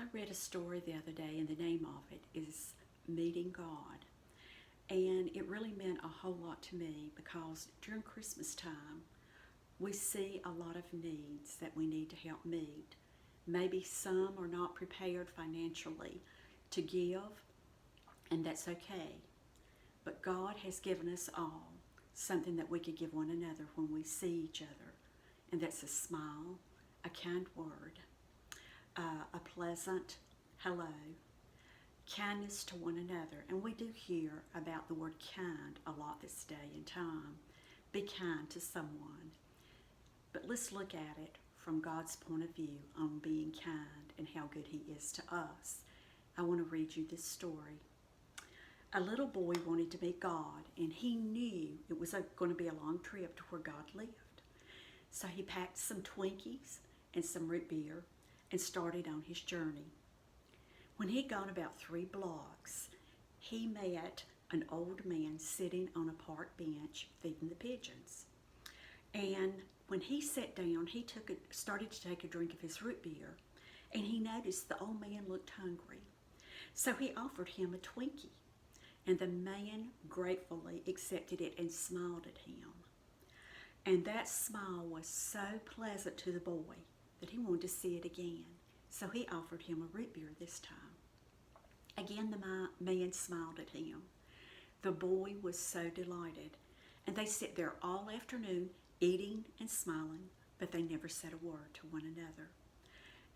I read a story the other day, and the name of it is Meeting God. And it really meant a whole lot to me because during Christmas time, we see a lot of needs that we need to help meet. Maybe some are not prepared financially to give, and that's okay. But God has given us all something that we could give one another when we see each other, and that's a smile, a kind word, a pleasant hello, kindness to one another. And we do hear about the word kind a lot this day and time. Be kind to someone. But let's look at it from God's point of view on being kind and how good He is to us. I want to read you this story. A little boy wanted to meet God, and he knew it was going to be a long trip to where God lived. So he packed some Twinkies and some root beer and started on his journey. When he'd gone about 3 blocks, he met an old man sitting on a park bench feeding the pigeons. And when he sat down, he started to take a drink of his root beer, and he noticed the old man looked hungry. So he offered him a Twinkie, and the man gratefully accepted it and smiled at him. And that smile was so pleasant to the boy that he wanted to see it again. So he offered him a root beer this time. Again, the man smiled at him. The boy was so delighted, and they sat there all afternoon eating and smiling, but they never said a word to one another.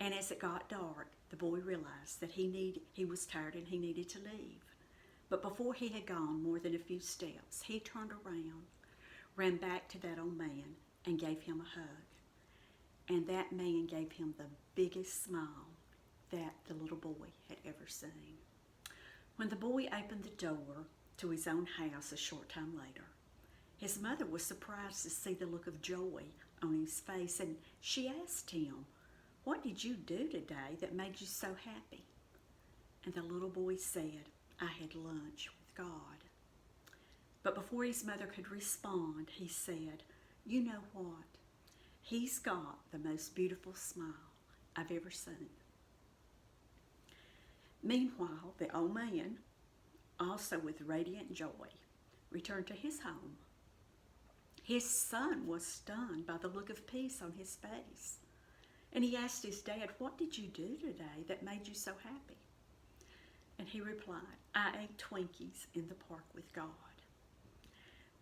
And as it got dark, the boy realized that he was tired and he needed to leave. But before he had gone more than a few steps, he turned around, ran back to that old man, and gave him a hug. And that man gave him the biggest smile that the little boy had ever seen. When the boy opened the door to his own house a short time later, his mother was surprised to see the look of joy on his face, and she asked him, "What did you do today that made you so happy?" And the little boy said, "I had lunch with God." But before his mother could respond, he said, "You know what? He's got the most beautiful smile I've ever seen." Meanwhile, the old man, also with radiant joy, returned to his home. His son was stunned by the look of peace on his face. And he asked his dad, "What did you do today that made you so happy?" And he replied, "I ate Twinkies in the park with God."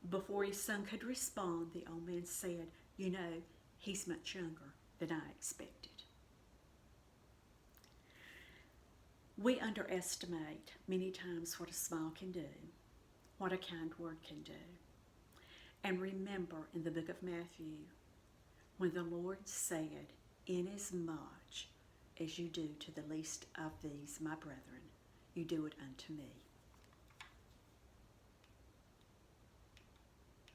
Before his son could respond, the old man said, "You know, he's much younger than I expected." We underestimate many times what a smile can do, what a kind word can do. And remember in the book of Matthew, when the Lord said, "Inasmuch as you do to the least of these, my brethren, you do it unto me."